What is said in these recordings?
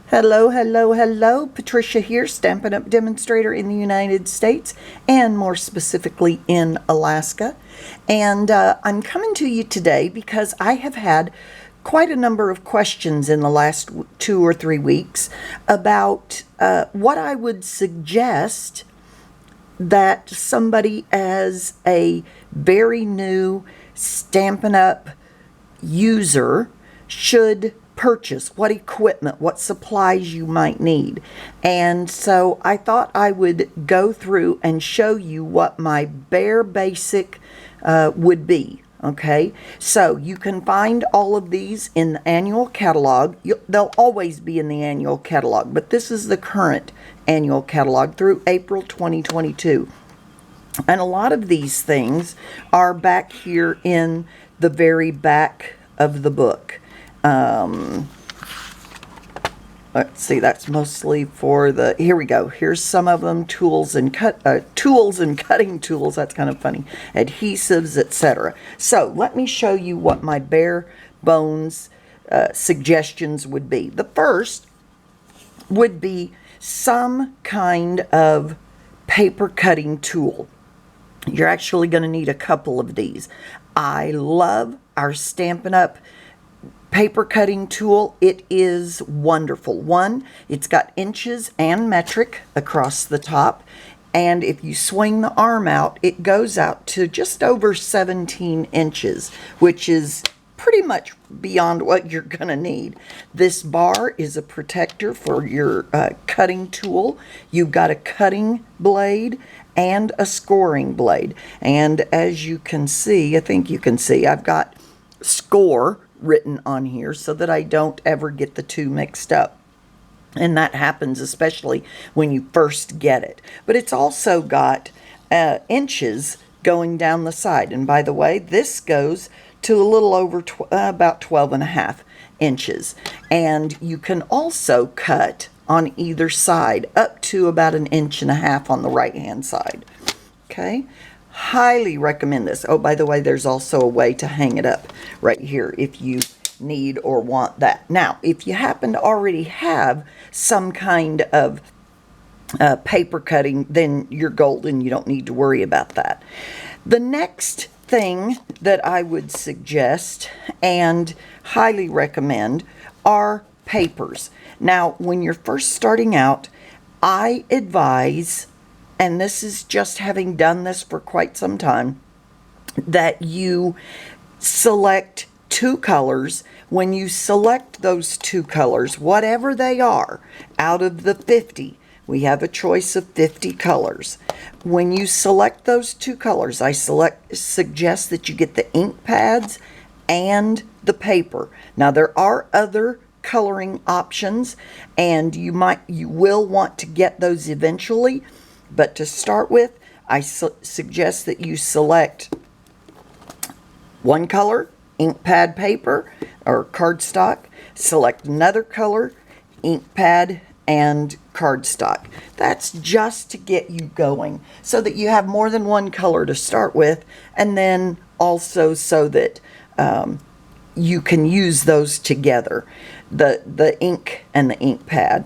Hello, hello, hello. Patricia here, Stampin' Up! Demonstrator in the United States and more specifically in Alaska. And I'm coming to you today because I have had quite a number of questions in the last 2 or 3 weeks about what I would suggest that somebody as a very new Stampin' Up! User should purchase, what equipment, what supplies you might need. And so I thought I would go through and show you what my bare basic would be. Okay, so you can find all of these in the annual catalog. They'll always be in the annual catalog, but this is the current annual catalog through April 2022. And a lot of these things are back here in the very back of the book. Let's see, that's mostly for the, here we go. Here's some of them, tools and cutting tools. That's kind of funny. Adhesives, etc. So let me show you what my bare bones suggestions would be. The first would be some kind of paper cutting tool. You're actually going to need a couple of these. I love our Stampin' Up! Paper cutting tool. It is wonderful. One, it's got inches and metric across the top, and if you swing the arm out, it goes out to just over 17 inches, which is pretty much beyond what you're going to need. This bar is a protector for your cutting tool. You've got a cutting blade and a scoring blade, and as you can see, I think you can see, I've got score written on here so that I don't ever get the two mixed up. And that happens especially when you first get it. But it's also got inches going down the side. And by the way, this goes to a little over about 12.5 inches. And you can also cut on either side up to about 1.5 inches on the right hand side. Okay. Highly recommend this. Oh, by the way, there's also a way to hang it up right here if you need or want that. Now, if you happen to already have some kind of paper cutting, then you're golden. You don't need to worry about that. The next thing that I would suggest and highly recommend are papers. Now, when you're first starting out, I advise, and this is just having done this for quite some time, that you select 2 colors. When you select those 2 colors, whatever they are, out of the 50, we have a choice of 50 colors. When you select those 2 colors, I suggest that you get the ink pads and the paper. Now, there are other coloring options, and you will want to get those eventually. But to start with, I suggest that you select one color, ink pad paper or cardstock, select another color, ink pad and cardstock. That's just to get you going so that you have more than one color to start with, and then also so that you can use those together, the ink and the ink pad.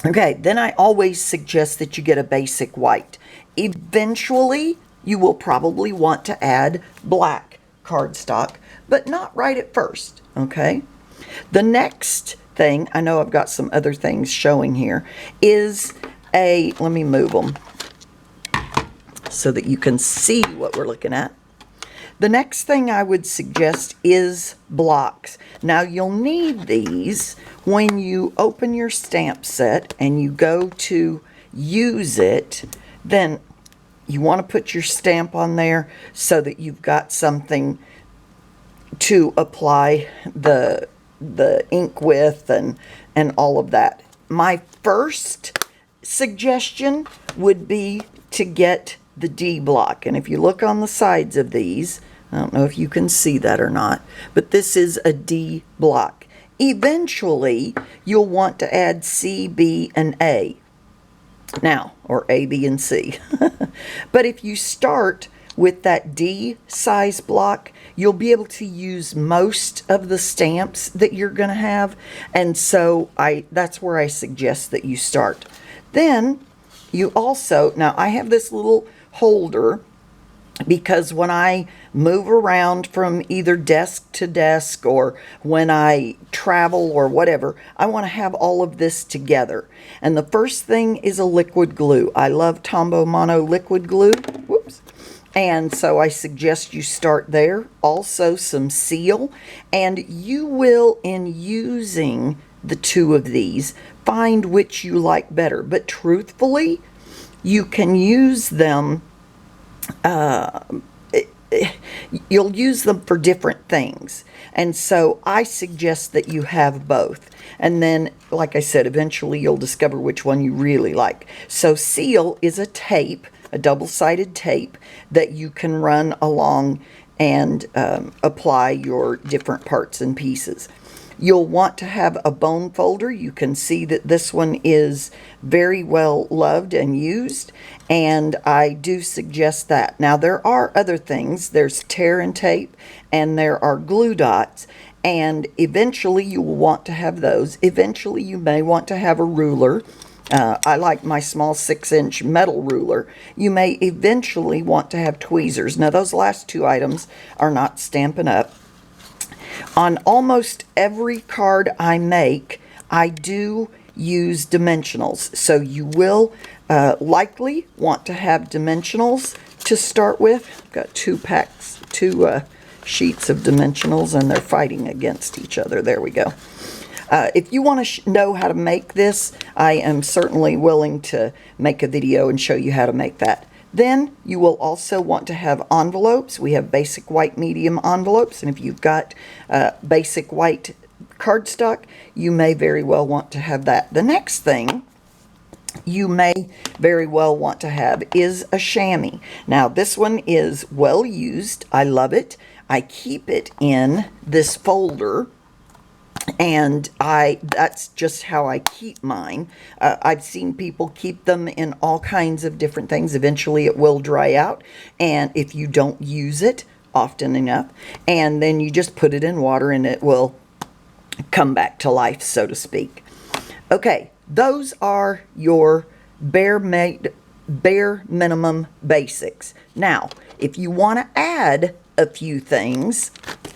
Okay, then I always suggest that you get a basic white. Eventually, you will probably want to add black cardstock, but not right at first, okay? The next thing, I know I've got some other things showing here, is let me move them so that you can see what we're looking at. The next thing I would suggest is blocks. Now, you'll need these when you open your stamp set and you go to use it. Then you want to put your stamp on there so that you've got something to apply the ink with and all of that. My first suggestion would be to get the D block. And if you look on the sides of these, I don't know if you can see that or not, but this is a D block. Eventually, you'll want to add C, B, and A. Now, or A, B, and C. But if you start with that D size block, you'll be able to use most of the stamps that you're going to have. And so that's where I suggest that you start. Then you also, now I have this little holder because when I move around from either desk to desk or when I travel or whatever, I want to have all of this together. And the first thing is a liquid glue. I love Tombow Mono liquid glue. Whoops. And so I suggest you start there. Also some seal. And you will, in using the two of these, find which you like better. But truthfully, you can use them, you'll use them for different things. And so I suggest that you have both. And then, like I said, eventually you'll discover which one you really like. So seal is a tape, a double-sided tape that you can run along and apply your different parts and pieces. You'll want to have a bone folder. You can see that this one is very well loved and used, and I do suggest that. Now, there are other things. There's tear and tape, and there are glue dots, and eventually you will want to have those. Eventually you may want to have a ruler. I like my small 6-inch metal ruler. You may eventually want to have tweezers. Now, those last two items are not Stampin' Up. On almost every card I make, I do use dimensionals. So you will likely want to have dimensionals to start with. I've got two sheets of dimensionals, and they're fighting against each other. There we go. If you want to know how to make this, I am certainly willing to make a video and show you how to make that. Then you will also want to have envelopes. We have basic white medium envelopes, and if you've got basic white cardstock, you may very well want to have that. The next thing you may very well want to have is a chamois. Now, this one is well used. I love it. I keep it in this folder, and that's just how I keep mine. I've seen people keep them in all kinds of different things. Eventually it will dry out, and if you don't use it often enough, and then you just put it in water and it will come back to life, so to speak. Okay, those are your bare minimum basics. Now, if you want to add a few things,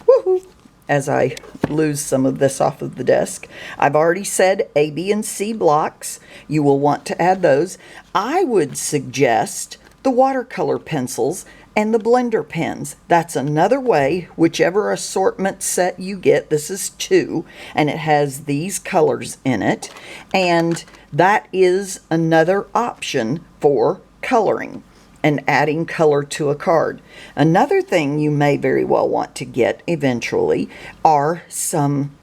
woohoo, as I lose some of this off of the desk. I've already said A, B, and C blocks. You will want to add those. I would suggest the watercolor pencils and the blender pens. That's another way, whichever assortment set you get. This is 2, and it has these colors in it. And that is another option for coloring and adding color to a card. Another thing you may very well want to get eventually are some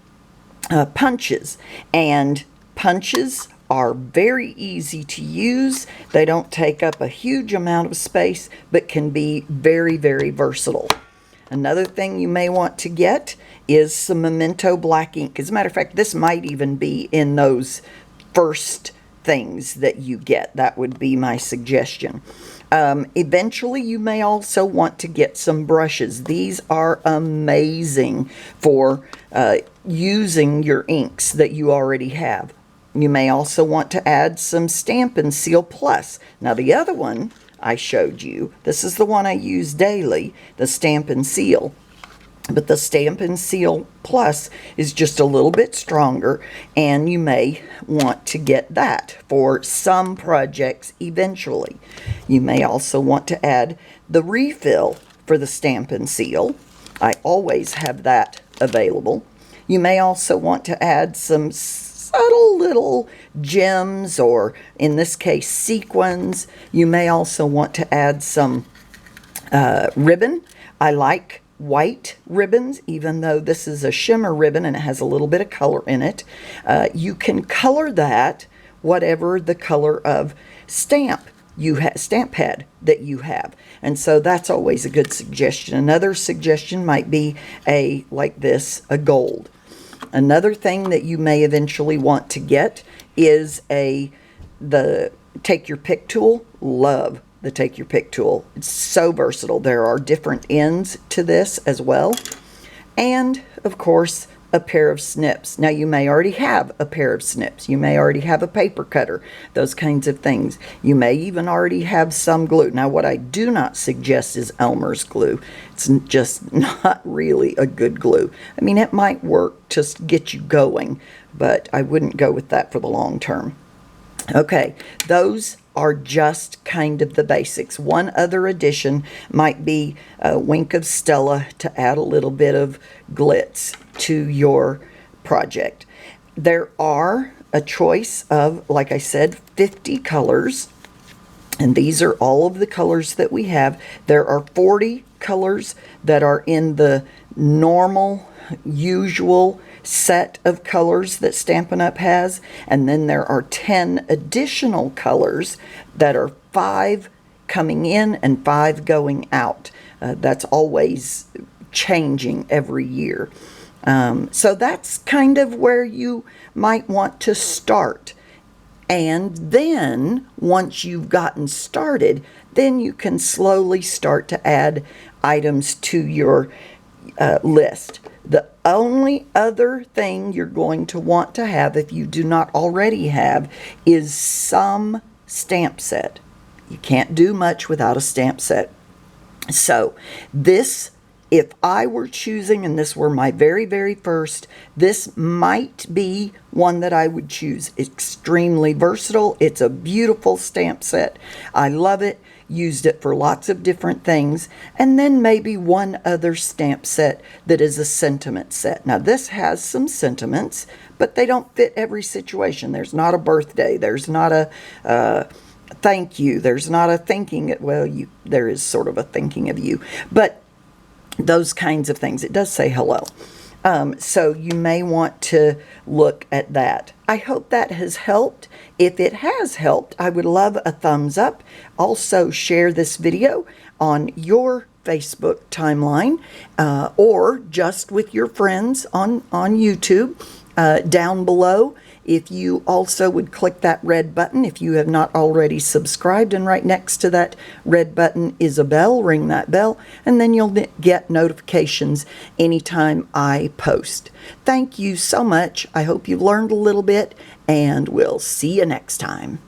punches. And punches are very easy to use. They don't take up a huge amount of space, but can be very, very versatile. Another thing you may want to get is some Memento Black Ink. As a matter of fact, this might even be in those first things that you get. That would be my suggestion. Eventually, you may also want to get some brushes. These are amazing for using your inks that you already have. You may also want to add some Stampin' Seal Plus. Now, the other one I showed you, this is the one I use daily, the Stampin' Seal. But the Stampin' Seal Plus is just a little bit stronger, and you may want to get that for some projects eventually. You may also want to add the refill for the Stampin' Seal. I always have that available. You may also want to add some subtle little gems, or in this case sequins. You may also want to add some ribbon. I like white ribbons, even though this is a shimmer ribbon and it has a little bit of color in it. You can color that whatever the color of stamp pad that you have, and so that's always a good suggestion. Another suggestion might be like this, a gold. Another thing that you may eventually want to get is the take your pick tool. Love the Take Your Pick tool. It's so versatile. There are different ends to this as well. And, of course, a pair of snips. Now, you may already have a pair of snips. You may already have a paper cutter, those kinds of things. You may even already have some glue. Now, what I do not suggest is Elmer's glue. It's just not really a good glue. I mean, it might work to get you going, but I wouldn't go with that for the long term. Okay, those are just kind of the basics. One other addition might be a wink of Stella to add a little bit of glitz to your project. There are a choice of, like I said, 50 colors, and these are all of the colors that we have. There are 40 colors that are in the normal, usual set of colors that Stampin' Up! Has, and then there are 10 additional colors that are 5 coming in and 5 going out. That's always changing every year. So that's kind of where you might want to start. And then, once you've gotten started, then you can slowly start to add items to your list. The only other thing you're going to want to have, if you do not already have, is some stamp set. You can't do much without a stamp set. So this, if I were choosing, and this were my very, very first, this might be one that I would choose. Extremely versatile. It's a beautiful stamp set. I love it. Used it for lots of different things. And then maybe one other stamp set that is a sentiment set. Now this has some sentiments, but they don't fit every situation. There's not a birthday. There's not a thank you. There's not a thinking, well, there is sort of a thinking of you, but those kinds of things. It does say hello. So you may want to look at that. I hope that has helped. If it has helped, I would love a thumbs up. Also, share this video on your Facebook timeline or just with your friends on YouTube down below. If you also would click that red button if you have not already subscribed, and right next to that red button is a bell. Ring that bell, and then you'll get notifications anytime I post. Thank you so much. I hope you've learned a little bit, and we'll see you next time.